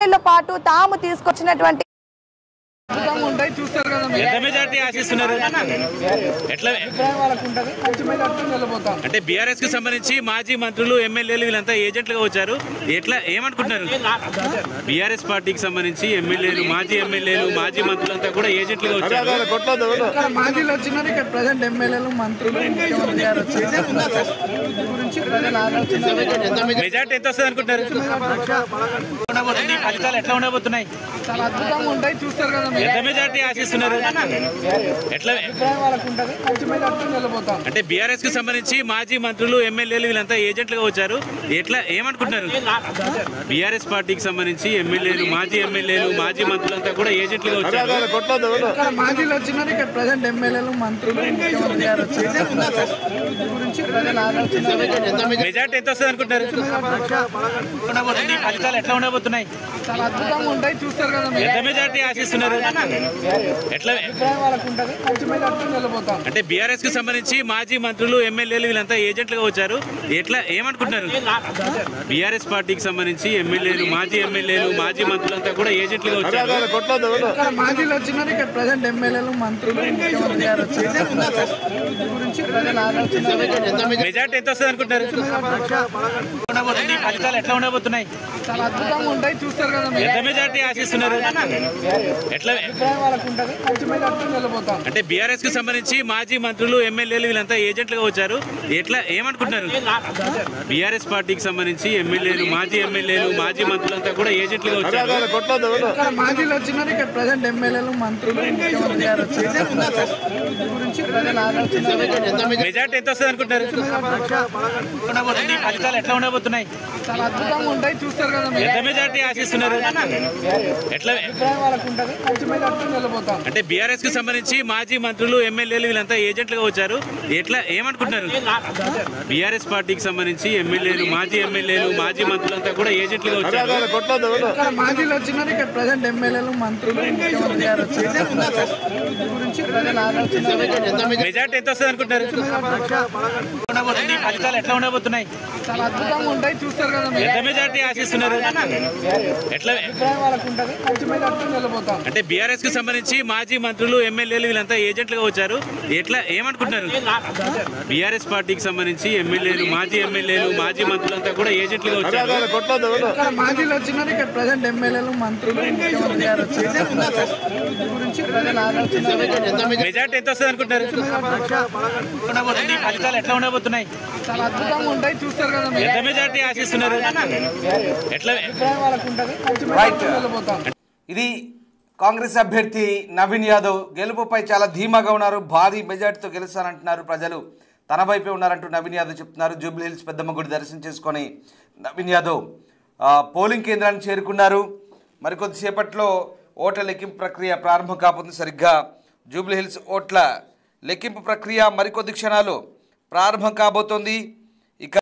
తో పాటు తాము తీసుకొచ్చినటువంటి అంటే బీఆర్ఎస్ కి సంబంధించి మాజీ మంత్రులు ఎమ్మెల్యేలు వీళ్ళంతా ఏజెంట్లుగా వచ్చారు. ఎట్లా ఏమనుకుంటున్నారు? బీఆర్ఎస్ పార్టీకి సంబంధించి ఎమ్మెల్యేలు మాజీ మంత్రులంతా కూడా ఏజెంట్లుగా వచ్చారు. మాజీలు వచ్చినారు, ఇక్కడ ప్రజెంట్ ఎమ్మెల్యేలు మంత్రులు ముఖ్యమంత్రి గారు మెజార్టీ ఎంత వస్తుంది అనుకుంటున్నారు? ఫలితాలు ఎట్లా ఉండబోతున్నాయి? చాలా అద్భుతంగా ఉంటాయి, చూస్తారు కదా. ఎంత మెజార్టీ ఆశిస్తున్నారు? ఎట్లా అంటే బీఆర్ఎస్ కి సంబంధించి మాజీ మంత్రులు ఎమ్మెల్యేలు వీళ్ళంతా ఏజెంట్లుగా వచ్చారు. ఎట్లా ఏమనుకుంటున్నారు? బీఆర్ఎస్ పార్టీకి సంబంధించి ఎమ్మెల్యేలు మాజీ మంత్రులంతా కూడా ఏజెంట్లుగా వచ్చారు. మాజీలు వచ్చినారు, ఇక్కడ ప్రజెంట్ ఎమ్మెల్యేలు మంత్రులు ముఖ్యమంత్రి గారు మెజార్టీ ఎంత వస్తుంది అనుకుంటున్నారు? ఫలితాలు ఎట్లా ఉండబోతున్నాయి? చాలా అద్భుతంగా ఉంటాయి, చూస్తారు కదా. ఎంత మెజార్టీ ఆశిస్తున్నారు? ఎట్లా అంటే బీఆర్ఎస్ కి సంబంధించి మాజీ మంత్రులు ఎమ్మెల్యేలు వీళ్ళంతా ఏజెంట్లుగా వచ్చారు. ఎట్లా ఏమనుకుంటున్నారు? బీఆర్ఎస్ పార్టీకి సంబంధించి ఎమ్మెల్యేలు మాజీ మంత్రులంతా కూడా ఏజెంట్లుగా వచ్చారు. మాజీలు వచ్చినారు, ఇక్కడ ప్రజెంట్ ఎమ్మెల్యేలు మంత్రులు ముఖ్యమంత్రి గారు మెజార్టీ ఎంత వస్తుంది అనుకుంటున్నారు? ఫలితాలు ఎట్లా ఉండబోతున్నాయి? చాలా అద్భుతంగా ఉంటాయి, చూస్తారు కదా. ఎంత మెజార్టీ ఆశిస్తున్నారు? ఎట్లా అంటే బీఆర్ఎస్ కి సంబంధించి మాజీ మంత్రులు ఎమ్మెల్యేలు వీళ్ళంతా ఏజెంట్లుగా వచ్చారు. ఎట్లా ఏమనుకుంటున్నారు? బీఆర్ఎస్ పార్టీకి సంబంధించి ఎమ్మెల్యేలు మాజీ మంత్రులంతా కూడా ఏజెంట్లుగా వచ్చారు. మాజీలు వచ్చినారు, ఇక్కడ ప్రజెంట్ ఎమ్మెల్యేలు మంత్రులు ముఖ్యమంత్రి గారు మెజార్టీ ఎంత వస్తుంది అనుకుంటున్నారు? ఫలితాలు ఎట్లా ఉండబోతున్నాయి? చాలా అద్భుతంగా ఉంటాయి, చూస్తారు కదా. ఎంత మెజార్టీ ఆశిస్తున్నారు? ఎట్లా అంటే బీఆర్ఎస్ కి సంబంధించి మాజీ మంత్రులు ఎమ్మెల్యేలు వీళ్ళంతా ఏజెంట్లుగా వచ్చారు. ఎట్లా ఏమనుకుంటున్నారు? బీఆర్ఎస్ పార్టీకి సంబంధించి ఎమ్మెల్యేలు మాజీ మంత్రులంతా కూడా ఏజెంట్లుగా వచ్చారు. మాజీలు వచ్చినారు, ఇక్కడ ప్రజెంట్ ఎమ్మెల్యేలు మంత్రులు ముఖ్యమంత్రి గారు మెజార్టీ ఎంత వస్తుంది అనుకుంటున్నారు? ఫలితాలు ఎట్లా ఉండబోతున్నాయి? చాలా అద్భుతంగా ఉంటాయి, చూస్తారు కదా. ఎంత మెజార్టీ ఆశిస్తున్నారు? ఎట్లా అంటే బీఆర్ఎస్ కి సంబంధించి మాజీ మంత్రులు ఎమ్మెల్యేలు వీళ్ళంతా ఏజెంట్లుగా వచ్చారు. ఎట్లా ఏమనుకుంటున్నారు? బీఆర్ఎస్ పార్టీకి సంబంధించి ఎమ్మెల్యేలు మాజీ మంత్రులంతా కూడా ఏజెంట్లుగా వచ్చారు. మాజీలు వచ్చినారు, ఇక్కడ ప్రజెంట్ ఎమ్మెల్యేలు మంత్రులు ముఖ్యమంత్రి గారు మెజార్టీ ఎంత వస్తుంది అనుకుంటున్నారు? ఫలితాలు ఎట్లా ఉండబోతున్నాయి? చాలా అద్భుతంగా ఉంటాయి, చూస్తారు కదా. ఎంత మెజార్టీ ఆశిస్తున్నారు? ఎట్లా ఇది కాంగ్రెస్ అభ్యర్థి నవీన్ యాదవ్ గెలుపుపై చాలా ధీమాగా ఉన్నారు. భారీ మెజార్టీతో గెలుస్తానంటున్నారు. ప్రజలు తన వైపే ఉన్నారంటూ నవీన్ యాదవ్ చెప్తున్నారు. జూబ్లీ హిల్స్ పెద్దమ్మ గుడి దర్శనం చేసుకొని నవీన్ యాదవ్ పోలింగ్ కేంద్రానికి చేరుకున్నారు. మరికొద్దిసేపట్లో ఓట్ల లెక్కింపు ప్రక్రియ ప్రారంభం కాబోతుంది. సరిగ్గా జూబ్లీ హిల్స్ ఓట్ల లెక్కింపు ప్రక్రియ మరికొద్ది క్షణాలు ప్రారంభం కాబోతోంది.